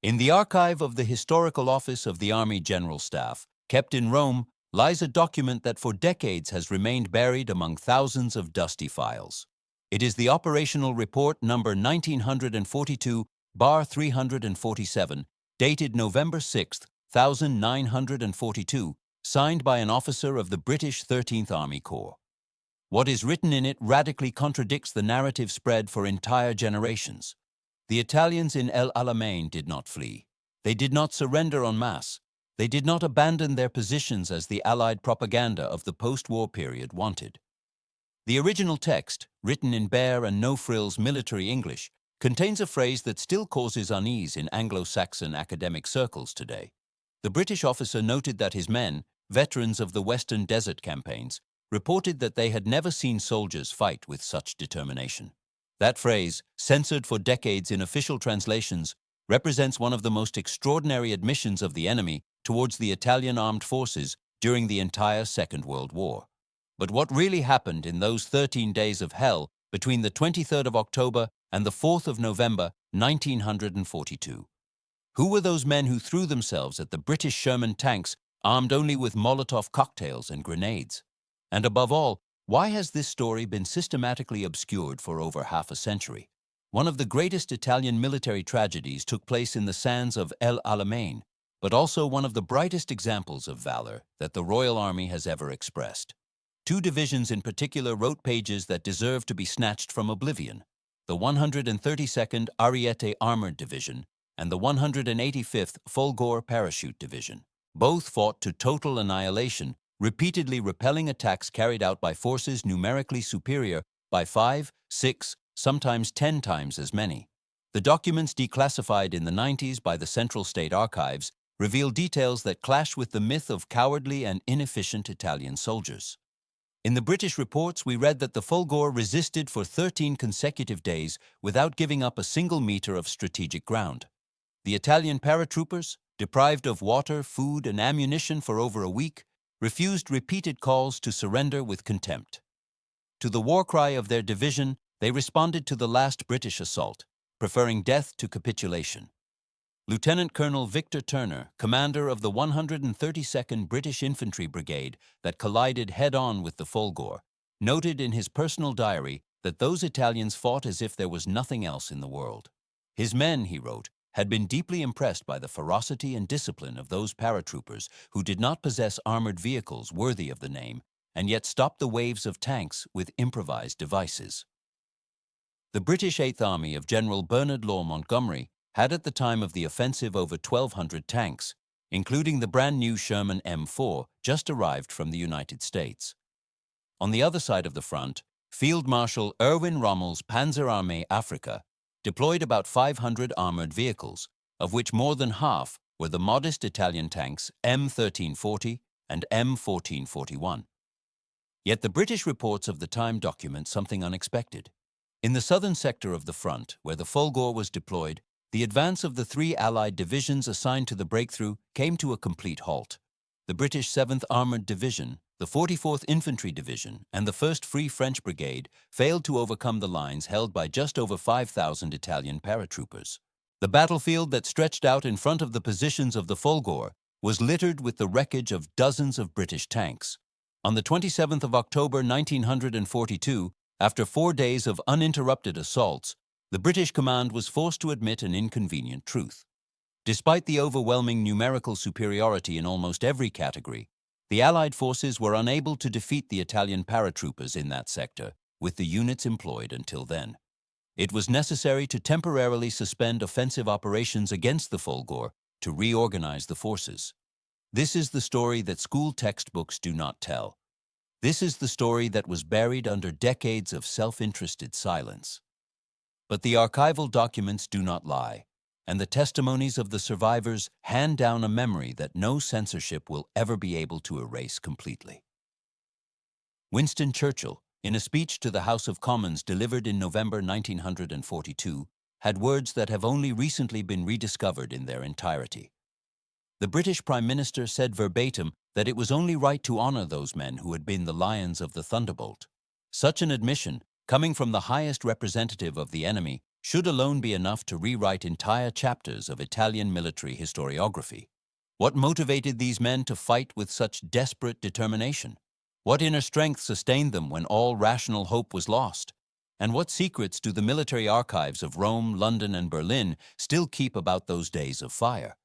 In the archive of the Historical Office of the Army General Staff, kept in Rome, lies a document that for decades has remained buried among thousands of dusty files. It is the Operational Report number 1942/347, dated November 6, 1942, signed by an officer of the British 13th Army Corps. What is written in it radically contradicts the narrative spread for entire generations. The Italians in El Alamein did not flee. They did not surrender en masse. They did not abandon their positions as the Allied propaganda of the post-war period wanted. The original text, written in bare and no-frills military English, contains a phrase that still causes unease in Anglo-Saxon academic circles today. The British officer noted that his men, veterans of the Western Desert campaigns, reported that they had never seen soldiers fight with such determination. That phrase, censored for decades in official translations, represents one of the most extraordinary admissions of the enemy towards the Italian armed forces during the entire Second World War. But what really happened in those 13 days of hell between the 23rd of October and the 4th of November 1942? Who were those men who threw themselves at the British Sherman tanks armed only with Molotov cocktails and grenades? And above all, why has this story been systematically obscured for over half a century? One of the greatest Italian military tragedies took place in the sands of El Alamein, but also one of the brightest examples of valor that the Royal Army has ever expressed. Two divisions in particular wrote pages that deserve to be snatched from oblivion: the 132nd Ariete Armored Division and the 185th Folgore Parachute Division. Both fought to total annihilation, repeatedly repelling attacks carried out by forces numerically superior by 5, 6, sometimes 10 times as many. The documents declassified in the 90s by the Central State Archives reveal details that clash with the myth of cowardly and inefficient Italian soldiers. In the British reports, we read that the Folgore resisted for 13 consecutive days without giving up a single meter of strategic ground. The Italian paratroopers, deprived of water, food, and ammunition for over a week, refused repeated calls to surrender with contempt. To the war cry of their division, they responded to the last British assault, preferring death to capitulation. Lieutenant Colonel Victor Turner, commander of the 132nd British Infantry Brigade that collided head-on with the Folgore, noted in his personal diary that those Italians fought as if there was nothing else in the world. His men, he wrote, had been deeply impressed by the ferocity and discipline of those paratroopers who did not possess armored vehicles worthy of the name and yet stopped the waves of tanks with improvised devices. The British 8th Army of General Bernard Law Montgomery had at the time of the offensive over 1,200 tanks, including the brand-new Sherman M4 just arrived from the United States. On the other side of the front, Field Marshal Erwin Rommel's Panzerarmee Africa deployed about 500 armored vehicles, of which more than half were the modest Italian tanks M1340 and M1441. Yet the British reports of the time document something unexpected. In the southern sector of the front, where the Folgore was deployed, the advance of the three Allied divisions assigned to the breakthrough came to a complete halt. The British 7th Armored Division, the 44th Infantry Division, and the 1st Free French Brigade failed to overcome the lines held by just over 5,000 Italian paratroopers. The battlefield that stretched out in front of the positions of the Folgore was littered with the wreckage of dozens of British tanks. On the 27th of October 1942, after 4 days of uninterrupted assaults, the British command was forced to admit an inconvenient truth. Despite the overwhelming numerical superiority in almost every category, the Allied forces were unable to defeat the Italian paratroopers in that sector with the units employed until then. It was necessary to temporarily suspend offensive operations against the Folgore to reorganize the forces. This is the story that school textbooks do not tell. This is the story that was buried under decades of self-interested silence. But the archival documents do not lie, and the testimonies of the survivors hand down a memory that no censorship will ever be able to erase completely. Winston Churchill, in a speech to the House of Commons delivered in November 1942, had words that have only recently been rediscovered in their entirety. The British Prime Minister said verbatim that it was only right to honor those men who had been the lions of the Thunderbolt. Such an admission, coming from the highest representative of the enemy, should alone be enough to rewrite entire chapters of Italian military historiography. What motivated these men to fight with such desperate determination? What inner strength sustained them when all rational hope was lost? And what secrets do the military archives of Rome, London, and Berlin still keep about those days of fire?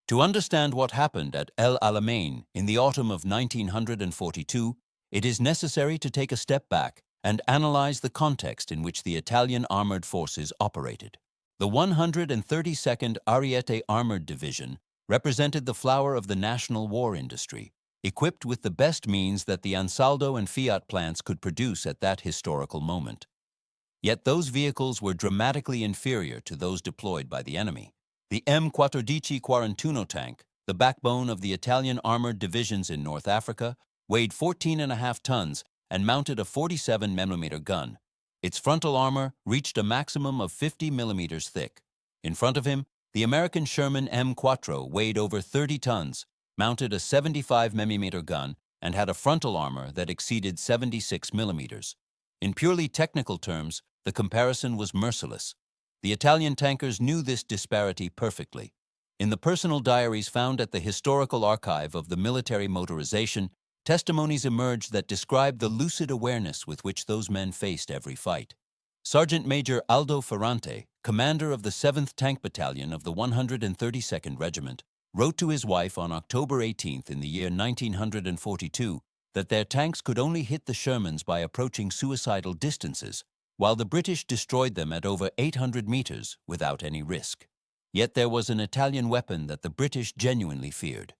To understand what happened at El Alamein in the autumn of 1942, it is necessary to take a step back and analyze the context in which the Italian armored forces operated. The 132nd Ariete Armored Division represented the flower of the national war industry, equipped with the best means that the Ansaldo and Fiat plants could produce at that historical moment. Yet those vehicles were dramatically inferior to those deployed by the enemy. The M1441 tank, the backbone of the Italian armored divisions in North Africa, weighed 14.5 tons and mounted a 47mm gun. Its frontal armor reached a maximum of 50mm thick. In front of him, the American Sherman M4 weighed over 30 tons, mounted a 75mm gun, and had a frontal armor that exceeded 76mm. In purely technical terms, the comparison was merciless. The Italian tankers knew this disparity perfectly. In the personal diaries found at the Historical Archive of the Military Motorization, testimonies emerged that described the lucid awareness with which those men faced every fight. Sergeant Major Aldo Ferrante, commander of the 7th Tank Battalion of the 132nd Regiment, wrote to his wife on October 18th in the year 1942 that their tanks could only hit the Shermans by approaching suicidal distances, while the British destroyed them at over 800 meters without any risk. Yet there was an Italian weapon that the British genuinely feared.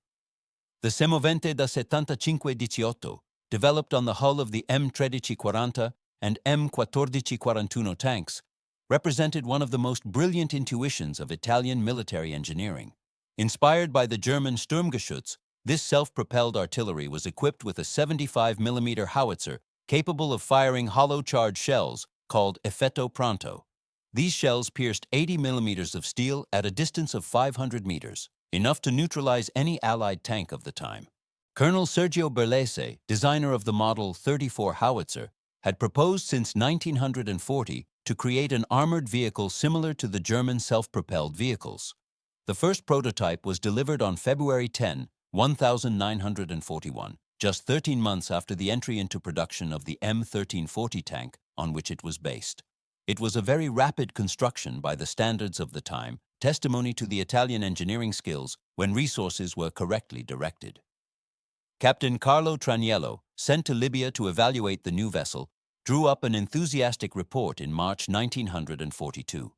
The Semovente da 75-18, developed on the hull of the M1340 and M1441 tanks, represented one of the most brilliant intuitions of Italian military engineering. Inspired by the German Sturmgeschütz, this self-propelled artillery was equipped with a 75mm howitzer capable of firing hollow-charged shells called effetto pronto. These shells pierced 80mm of steel at a distance of 500 meters, enough to neutralize any Allied tank of the time. Colonel Sergio Berlese, designer of the Model 34 howitzer, had proposed since 1940 to create an armored vehicle similar to the German self-propelled vehicles. The first prototype was delivered on February 10, 1941, just 13 months after the entry into production of the M1340 tank on which it was based. It was a very rapid construction by the standards of the time, testimony to the Italian engineering skills when resources were correctly directed. Captain Carlo Traniello, sent to Libya to evaluate the new vessel, drew up an enthusiastic report in March 1942.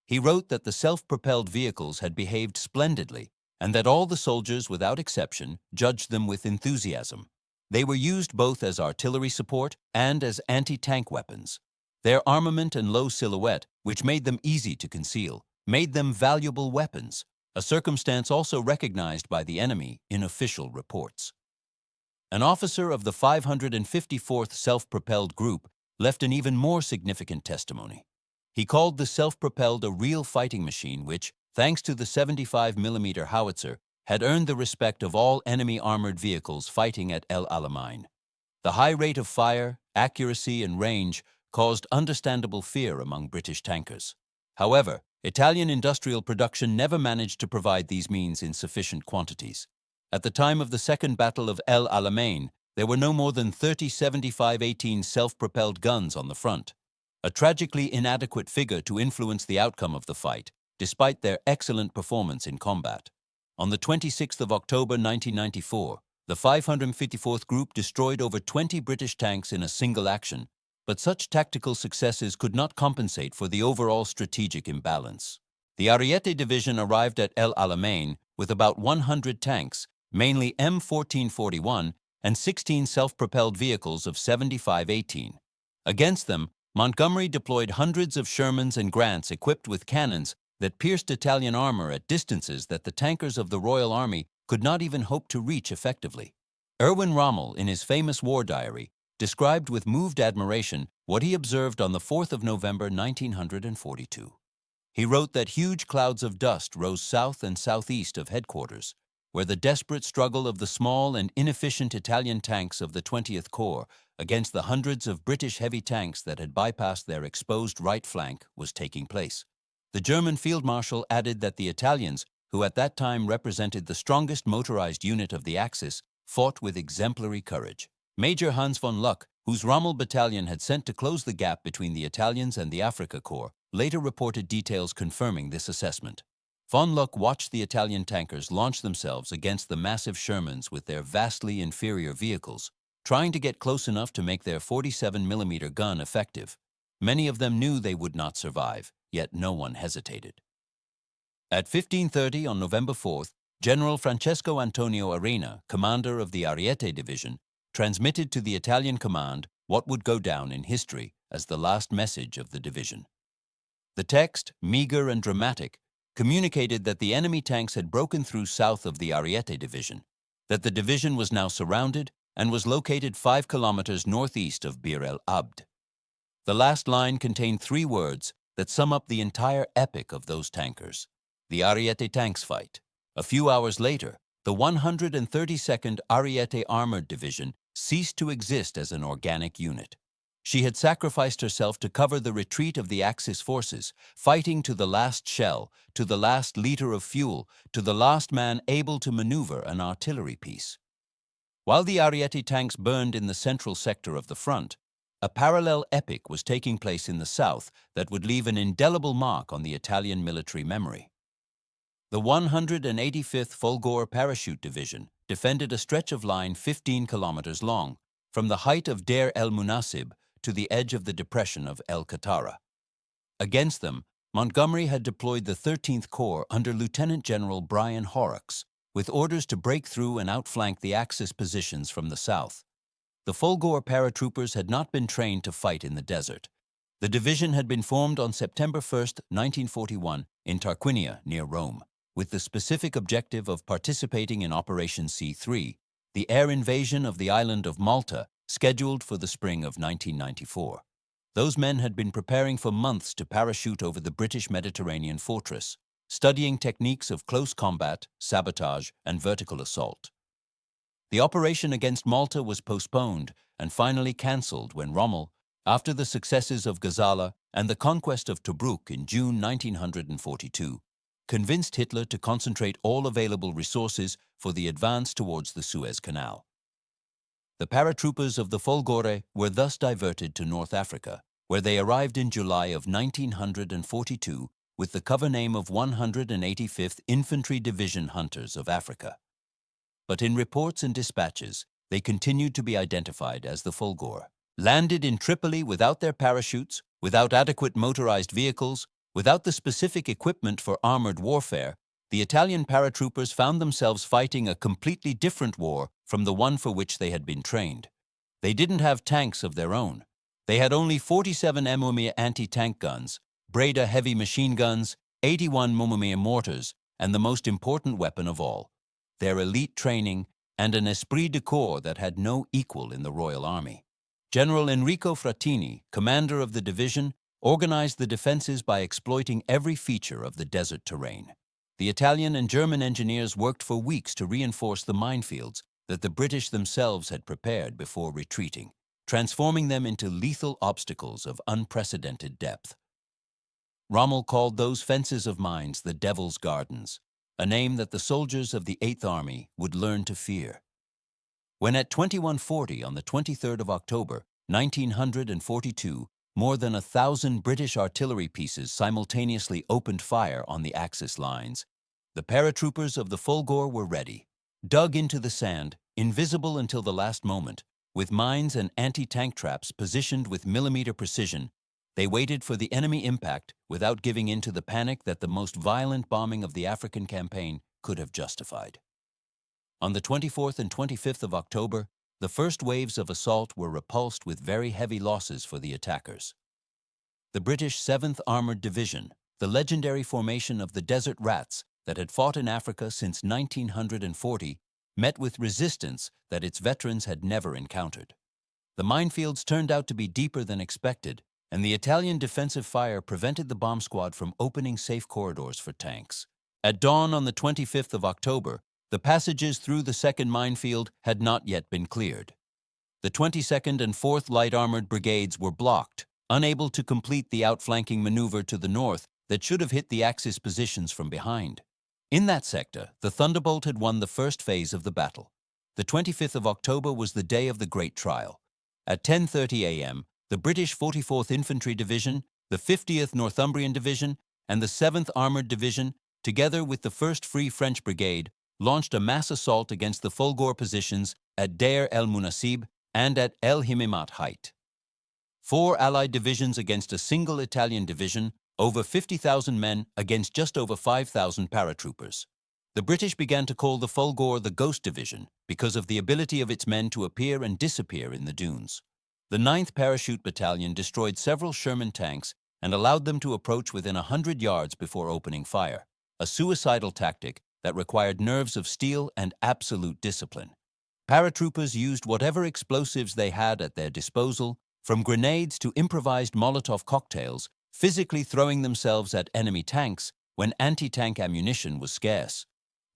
He wrote that the self-propelled vehicles had behaved splendidly and that all the soldiers, without exception, judged them with enthusiasm. They were used both as artillery support and as anti-tank weapons. Their armament and low silhouette, which made them easy to conceal, made them valuable weapons, a circumstance also recognized by the enemy in official reports. An officer of the 554th Self-Propelled Group left an even more significant testimony. He called the self-propelled a real fighting machine which, thanks to the 75mm howitzer, had earned the respect of all enemy armored vehicles fighting at El Alamein. The high rate of fire, accuracy, and range caused understandable fear among British tankers. However, Italian industrial production never managed to provide these means in sufficient quantities. At the time of the Second Battle of El Alamein, there were no more than 30 75-18 self-propelled guns on the front, a tragically inadequate figure to influence the outcome of the fight, despite their excellent performance in combat. On the 26th of October 1994, the 554th Group destroyed over 20 British tanks in a single action, but such tactical successes could not compensate for the overall strategic imbalance. The Ariete Division arrived at El Alamein with about 100 tanks, mainly M1441, and 16 self-propelled vehicles of 75-18. Against them, Montgomery deployed hundreds of Shermans and Grants equipped with cannons that pierced Italian armor at distances that the tankers of the Royal Army could not even hope to reach effectively. Erwin Rommel, in his famous war diary, described with moved admiration what he observed on the 4th of November 1942. He wrote that huge clouds of dust rose south and southeast of headquarters, where the desperate struggle of the small and inefficient Italian tanks of the 20th Corps against the hundreds of British heavy tanks that had bypassed their exposed right flank was taking place. The German Field Marshal added that the Italians, who at that time represented the strongest motorized unit of the Axis, fought with exemplary courage. Major Hans von Luck, whose Rommel battalion had sent to close the gap between the Italians and the Afrika Korps, later reported details confirming this assessment. Von Luck watched the Italian tankers launch themselves against the massive Shermans with their vastly inferior vehicles, trying to get close enough to make their 47mm gun effective. Many of them knew they would not survive, yet no one hesitated. At 15:30 on November 4th, General Francesco Antonio Arena, commander of the Ariete Division, transmitted to the Italian command what would go down in history as the last message of the division. The text, meager and dramatic, communicated that the enemy tanks had broken through south of the Ariete Division, that the division was now surrounded and was located 5 kilometers northeast of Bir el Abd. The last line contained 3 words that sum up the entire epic of those tankers: the Ariete tanks fight. A few hours later, the 132nd Ariete Armored Division ceased to exist as an organic unit. She had sacrificed herself to cover the retreat of the Axis forces, fighting to the last shell, to the last liter of fuel, to the last man able to maneuver an artillery piece. While the Ariete tanks burned in the central sector of the front, a parallel epic was taking place in the south that would leave an indelible mark on the Italian military memory. The 185th Folgore Parachute Division defended a stretch of line 15 kilometers long, from the height of Deir el-Munasib to the edge of the depression of El Katara. Against them, Montgomery had deployed the 13th Corps under Lieutenant General Brian Horrocks, with orders to break through and outflank the Axis positions from the south. The Folgore paratroopers had not been trained to fight in the desert. The division had been formed on September 1, 1941, in Tarquinia, near Rome, with the specific objective of participating in Operation C3, the air invasion of the island of Malta, scheduled for the spring of 1994. Those men had been preparing for months to parachute over the British Mediterranean fortress, studying techniques of close combat, sabotage, and vertical assault. The operation against Malta was postponed and finally cancelled when Rommel, after the successes of Gazala and the conquest of Tobruk in June 1942, convinced Hitler to concentrate all available resources for the advance towards the Suez Canal. The paratroopers of the Folgore were thus diverted to North Africa, where they arrived in July of 1942 with the cover name of 185th Infantry Division Hunters of Africa. But in reports and dispatches, they continued to be identified as the Folgore. Landed in Tripoli without their parachutes, without adequate motorized vehicles, without the specific equipment for armored warfare, the Italian paratroopers found themselves fighting a completely different war from the one for which they had been trained. They didn't have tanks of their own. They had only 47 mm anti-tank guns, Breda heavy machine guns, 81 mm mortars, and the most important weapon of all, their elite training and an esprit de corps that had no equal in the Royal Army. General Enrico Frattini, commander of the division, organized the defenses by exploiting every feature of the desert terrain. The Italian and German engineers worked for weeks to reinforce the minefields that the British themselves had prepared before retreating, transforming them into lethal obstacles of unprecedented depth. Rommel called those fences of mines the Devil's Gardens, a name that the soldiers of the 8th Army would learn to fear. When at 21:40 on the 23rd of October, 1942, more than 1,000 British artillery pieces simultaneously opened fire on the Axis lines, the paratroopers of the Folgore were ready. Dug into the sand, invisible until the last moment, with mines and anti-tank traps positioned with millimeter precision, they waited for the enemy impact without giving in to the panic that the most violent bombing of the African campaign could have justified. On the 24th and 25th of October, the first waves of assault were repulsed with very heavy losses for the attackers. The British 7th Armored Division, the legendary formation of the Desert Rats that had fought in Africa since 1940, met with resistance that its veterans had never encountered. The minefields turned out to be deeper than expected, and the Italian defensive fire prevented the bomb squad from opening safe corridors for tanks. At dawn on the 25th of October, the passages through the second minefield had not yet been cleared. The 22nd and 4th Light Armored Brigades were blocked, unable to complete the outflanking maneuver to the north that should have hit the Axis positions from behind. In that sector, the Thunderbolt had won the first phase of the battle. The 25th of October was the day of the Great Trial. At 10:30 a.m., the British 44th Infantry Division, the 50th Northumbrian Division, and the 7th Armoured Division, together with the 1st Free French Brigade, launched a mass assault against the Folgore positions at Deir el-Munasib and at El Himimat Height. 4 Allied divisions against a single Italian division, over 50,000 men against just over 5,000 paratroopers. The British began to call the Folgore the Ghost Division because of the ability of its men to appear and disappear in the dunes. The 9th Parachute Battalion destroyed several Sherman tanks and allowed them to approach within 100 yards before opening fire, a suicidal tactic that required nerves of steel and absolute discipline. Paratroopers used whatever explosives they had at their disposal, from grenades to improvised Molotov cocktails, physically throwing themselves at enemy tanks when anti-tank ammunition was scarce.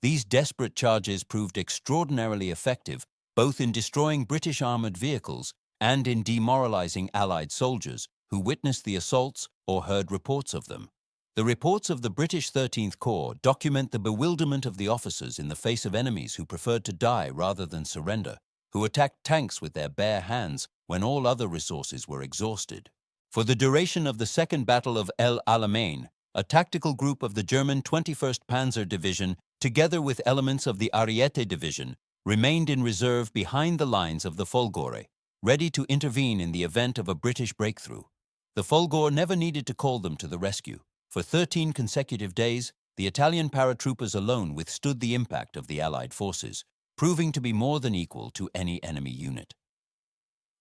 These desperate charges proved extraordinarily effective, both in destroying British armored vehicles and in demoralizing Allied soldiers who witnessed the assaults or heard reports of them. The reports of the British 13th Corps document the bewilderment of the officers in the face of enemies who preferred to die rather than surrender, who attacked tanks with their bare hands when all other resources were exhausted. For the duration of the Second Battle of El Alamein, a tactical group of the German 21st Panzer Division, together with elements of the Ariete Division, remained in reserve behind the lines of the Folgore, ready to intervene in the event of a British breakthrough. The Folgore never needed to call them to the rescue. For 13 consecutive days, the Italian paratroopers alone withstood the impact of the Allied forces, proving to be more than equal to any enemy unit.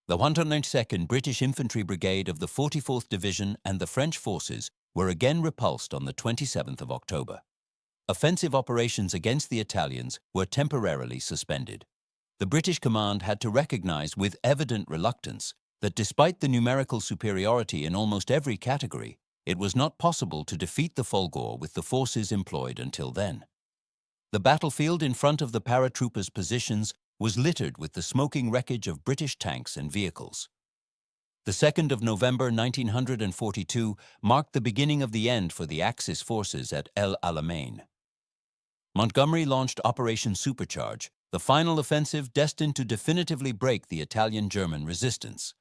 The 192nd British Infantry Brigade of the 44th Division and the French forces were again repulsed on the 27th of October. Offensive operations against the Italians were temporarily suspended. The British command had to recognize with evident reluctance that despite the numerical superiority in almost every category, it was not possible to defeat the Folgore with the forces employed until then. The battlefield in front of the paratroopers' positions was littered with the smoking wreckage of British tanks and vehicles. The 2nd of November 1942 marked the beginning of the end for the Axis forces at El Alamein. Montgomery launched Operation Supercharge, the final offensive destined to definitively break the Italian-German resistance.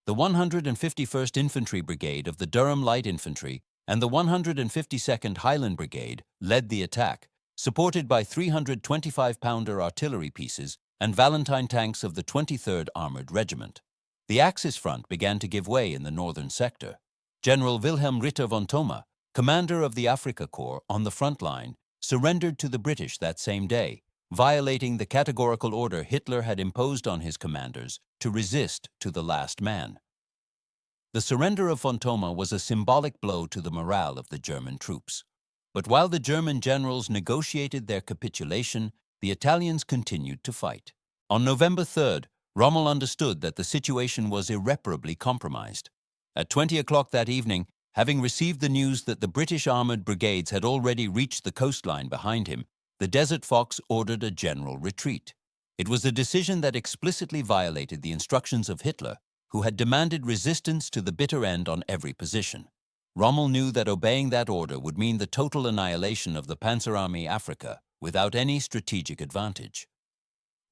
The 151st Infantry Brigade of the Durham Light Infantry and the 152nd Highland Brigade led the attack, supported by 325-pounder artillery pieces and Valentine tanks of the 23rd Armored Regiment. The Axis front began to give way in the northern sector. General Wilhelm Ritter von Thoma, commander of the Afrika Corps on the front line, surrendered to the British that same day, violating the categorical order Hitler had imposed on his commanders to resist to the last man. The surrender of von Thoma was a symbolic blow to the morale of the German troops. But while the German generals negotiated their capitulation, the Italians continued to fight. On November 3rd, Rommel understood that the situation was irreparably compromised. At 20 o'clock that evening, having received the news that the British armored brigades had already reached the coastline behind him, the Desert Fox ordered a general retreat. It was a decision that explicitly violated the instructions of Hitler, who had demanded resistance to the bitter end on every position. Rommel knew that obeying that order would mean the total annihilation of the Panzer Army Africa without any strategic advantage.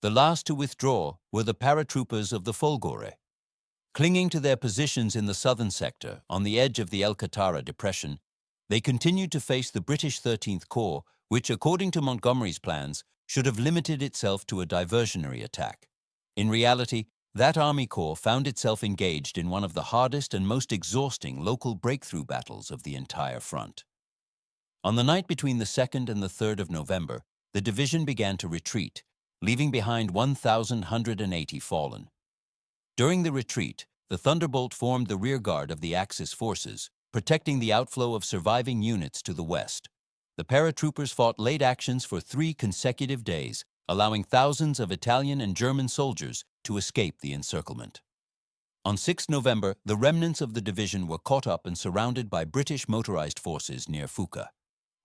The last to withdraw were the paratroopers of the Folgore. Clinging to their positions in the southern sector, on the edge of the El Katara Depression, they continued to face the British 13th Corps, which, according to Montgomery's plans, should have limited itself to a diversionary attack. In reality, that Army Corps found itself engaged in one of the hardest and most exhausting local breakthrough battles of the entire front. On the night between the 2nd and the 3rd of November, the division began to retreat, leaving behind 1,180 fallen. During the retreat, the Thunderbolt formed the rearguard of the Axis forces, protecting the outflow of surviving units to the west. The paratroopers fought late actions for 3 consecutive days, allowing thousands of Italian and German soldiers to escape the encirclement. On 6 November, the remnants of the division were caught up and surrounded by British motorized forces near Fuka.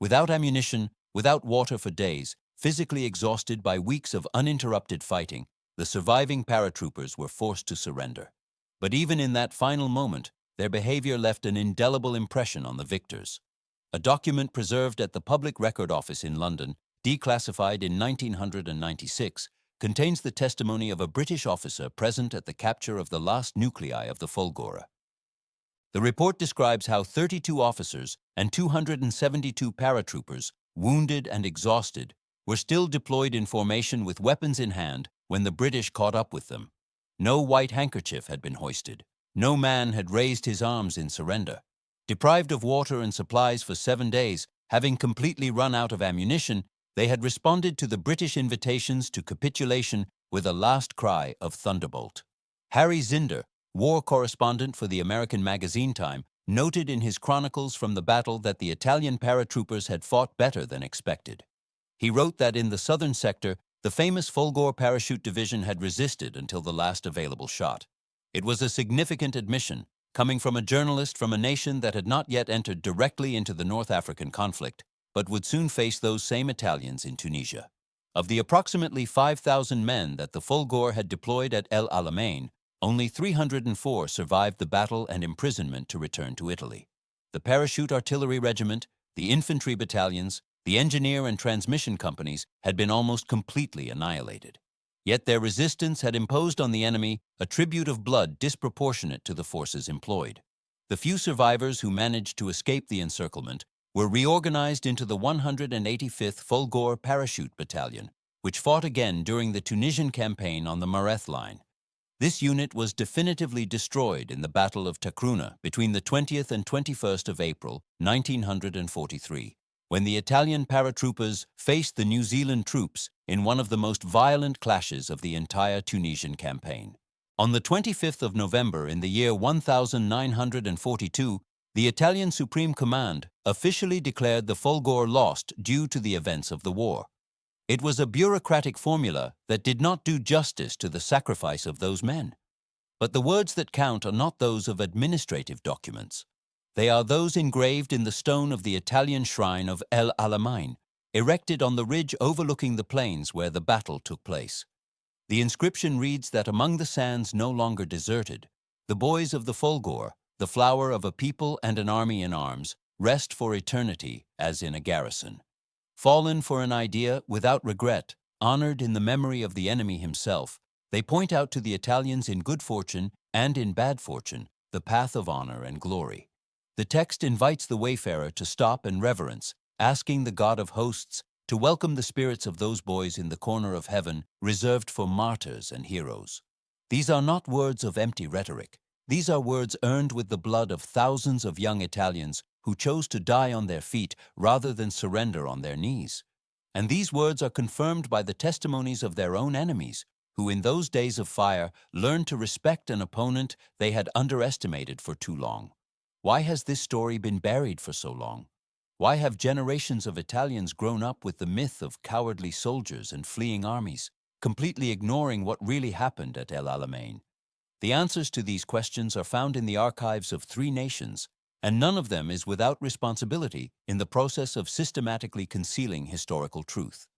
Without ammunition, without water for days, physically exhausted by weeks of uninterrupted fighting, The surviving paratroopers were forced to surrender. But even in that final moment, their behavior left an indelible impression on the victors. A document preserved at the Public Record Office in London, declassified in 1996, contains the testimony of a British officer present at the capture of the last nuclei of the Fulgora. The report describes how 32 officers and 272 paratroopers, wounded and exhausted, were still deployed in formation with weapons in hand when the British caught up with them. No white handkerchief had been hoisted. No man had raised his arms in surrender. Deprived of water and supplies for 7 days, having completely run out of ammunition, they had responded to the British invitations to capitulation with a last cry of thunderbolt. Harry Zinder, war correspondent for the American magazine Time, noted in his chronicles from the battle that the Italian paratroopers had fought better than expected. He wrote that in the southern sector, the famous Fulgor Parachute Division had resisted until the last available shot. It was a significant admission, coming from a journalist from a nation that had not yet entered directly into the North African conflict, but would soon face those same Italians in Tunisia. Of the approximately 5,000 men that the Fulgor had deployed at El Alamein, only 304 survived the battle and imprisonment to return to Italy. The parachute artillery regiment, the infantry battalions, the engineer and transmission companies had been almost completely annihilated. Yet their resistance had imposed on the enemy a tribute of blood disproportionate to the forces employed. The few survivors who managed to escape the encirclement were reorganized into the 185th Fulgor Parachute Battalion, which fought again during the Tunisian campaign on the Mareth Line. This unit was definitively destroyed in the Battle of Takruna between the 20th and 21st of April, 1943, when the Italian paratroopers faced the New Zealand troops in one of the most violent clashes of the entire Tunisian campaign. On the 25th of November in the year 1942, the Italian Supreme Command officially declared the Fulgor lost due to the events of the war. It was a bureaucratic formula that did not do justice to the sacrifice of those men. But the words that count are not those of administrative documents. They are those engraved in the stone of the Italian shrine of El Alamein, erected on the ridge overlooking the plains where the battle took place. The inscription reads that among the sands no longer deserted, the boys of the Fulgor, the flower of a people and an army in arms, rest for eternity as in a garrison. Fallen for an idea without regret, honored in the memory of the enemy himself, they point out to the Italians in good fortune and in bad fortune the path of honor and glory. The text invites the wayfarer to stop and reverence, asking the God of hosts to welcome the spirits of those boys in the corner of heaven reserved for martyrs and heroes. These are not words of empty rhetoric. These are words earned with the blood of thousands of young Italians who chose to die on their feet rather than surrender on their knees. And these words are confirmed by the testimonies of their own enemies, who in those days of fire learned to respect an opponent they had underestimated for too long. Why has this story been buried for so long? Why have generations of Italians grown up with the myth of cowardly soldiers and fleeing armies, completely ignoring what really happened at El Alamein? The answers to these questions are found in the archives of 3 nations, and none of them is without responsibility in the process of systematically concealing historical truth.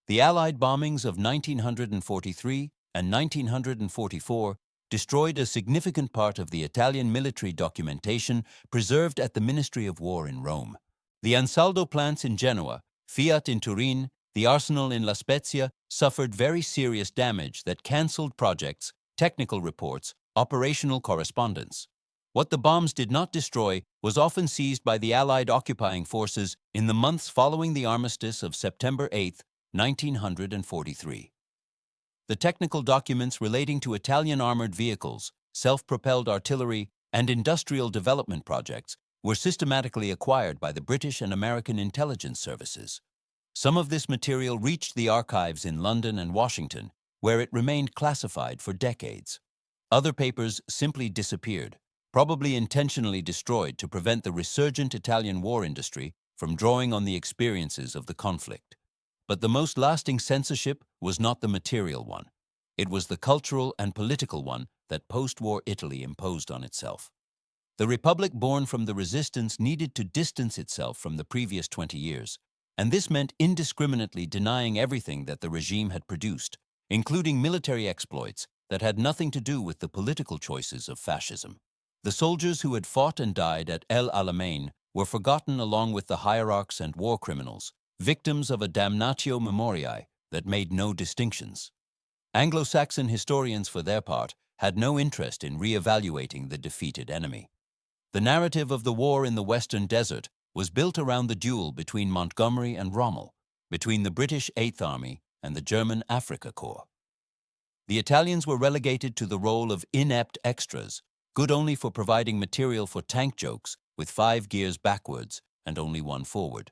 The Allied bombings of 1943 and 1944 destroyed a significant part of the Italian military documentation preserved at the Ministry of War in Rome. The Ansaldo plants in Genoa, Fiat in Turin, the arsenal in La Spezia suffered very serious damage that cancelled projects, technical reports, operational correspondence. What the bombs did not destroy was often seized by the Allied occupying forces in the months following the armistice of September 8, 1943. The technical documents relating to Italian armored vehicles, self-propelled artillery, and industrial development projects were systematically acquired by the British and American intelligence services. Some of this material reached the archives in London and Washington, where it remained classified for decades. Other papers simply disappeared, probably intentionally destroyed to prevent the resurgent Italian war industry from drawing on the experiences of the conflict. But the most lasting censorship was not the material one. It was the cultural and political one that post-war Italy imposed on itself. The republic born from the resistance needed to distance itself from the previous 20 years, and this meant indiscriminately denying everything that the regime had produced, including military exploits that had nothing to do with the political choices of fascism. The soldiers who had fought and died at El Alamein were forgotten along with the hierarchs and war criminals, victims of a damnatio memoriae that made no distinctions. Anglo-Saxon historians, for their part, had no interest in re-evaluating the defeated enemy. The narrative of the war in the Western Desert was built around the duel between Montgomery and Rommel, between the British Eighth Army and the German Afrika Korps. The Italians were relegated to the role of inept extras, good only for providing material for tank jokes with 5 gears backwards and only 1 forward.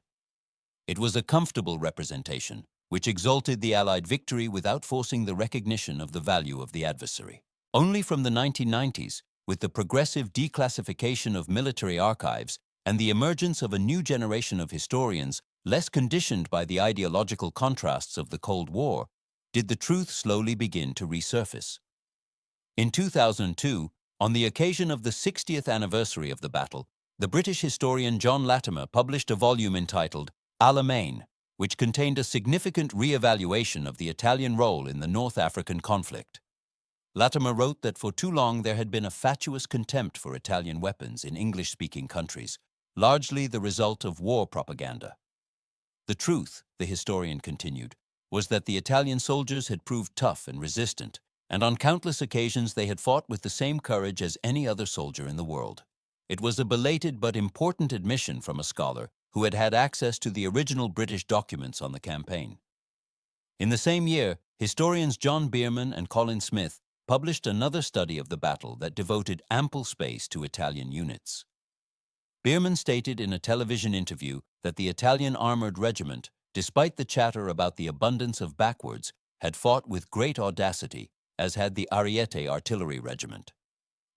It was a comfortable representation, which exalted the Allied victory without forcing the recognition of the value of the adversary. Only from the 1990s, with the progressive declassification of military archives and the emergence of a new generation of historians less conditioned by the ideological contrasts of the Cold War, did the truth slowly begin to resurface. In 2002, on the occasion of the 60th anniversary of the battle, the British historian John Latimer published a volume entitled Alamein, which contained a significant re-evaluation of the Italian role in the North African conflict. Latimer wrote that for too long there had been a fatuous contempt for Italian weapons in English-speaking countries, largely the result of war propaganda. The truth, the historian continued, was that the Italian soldiers had proved tough and resistant, and on countless occasions they had fought with the same courage as any other soldier in the world. It was a belated but important admission from a scholar who had had access to the original British documents on the campaign. In the same year, historians John Bierman and Colin Smith published another study of the battle that devoted ample space to Italian units. Bierman stated in a television interview that the Italian Armored Regiment, despite the chatter about the abundance of backwards, had fought with great audacity, as had the Ariete Artillery Regiment.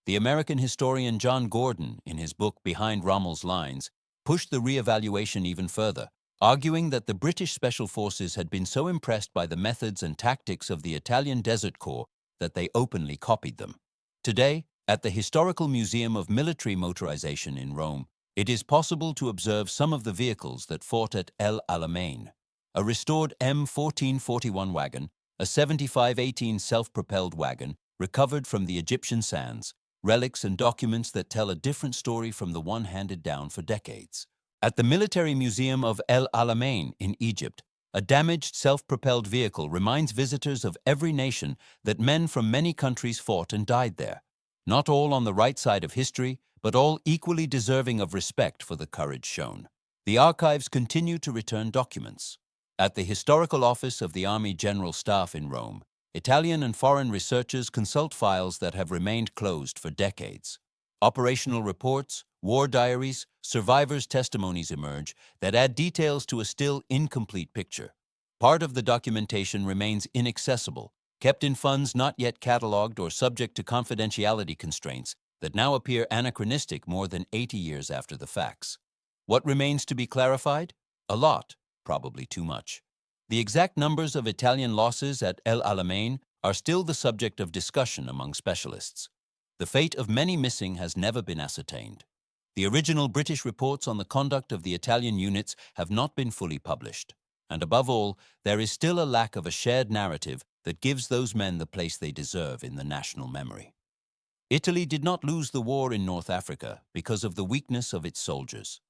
The American historian John Gordon, in his book Behind Rommel's Lines, pushed the re-evaluation even further, arguing that the British Special Forces had been so impressed by the methods and tactics of the Italian Desert Corps that they openly copied them. Today, at the Historical Museum of Military Motorization in Rome, it is possible to observe some of the vehicles that fought at El Alamein: a restored M1441 wagon, a 7518 self-propelled wagon recovered from the Egyptian sands, relics and documents that tell a different story from the one handed down for decades. At the Military Museum of El Alamein in Egypt, a damaged self-propelled vehicle reminds visitors of every nation that men from many countries fought and died there, not all on the right side of history, but all equally deserving of respect for the courage shown. The archives continue to return documents. At the Historical Office of the Army General Staff in Rome, Italian and foreign researchers consult files that have remained closed for decades. Operational reports, war diaries, survivors' testimonies emerge that add details to a still incomplete picture. Part of the documentation remains inaccessible, kept in funds not yet catalogued or subject to confidentiality constraints that now appear anachronistic more than 80 years after the facts. What remains to be clarified? A lot, probably too much. The exact numbers of Italian losses at El Alamein are still the subject of discussion among specialists. The fate of many missing has never been ascertained. The original British reports on the conduct of the Italian units have not been fully published. And above all, there is still a lack of a shared narrative that gives those men the place they deserve in the national memory. Italy did not lose the war in North Africa because of the weakness of its soldiers.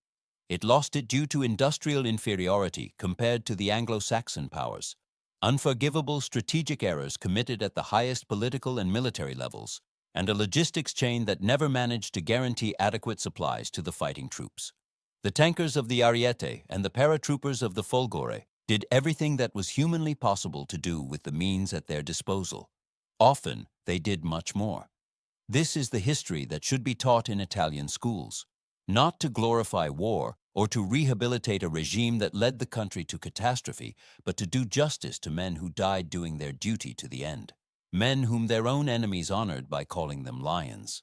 It lost it due to industrial inferiority compared to the Anglo-Saxon powers, unforgivable strategic errors committed at the highest political and military levels, and a logistics chain that never managed to guarantee adequate supplies to the fighting troops. The tankers of the Ariete and the paratroopers of the Folgore did everything that was humanly possible to do with the means at their disposal. Often, they did much more. This is the history that should be taught in Italian schools, not to glorify war or to rehabilitate a regime that led the country to catastrophe, but to do justice to men who died doing their duty to the end, men whom their own enemies honored by calling them lions.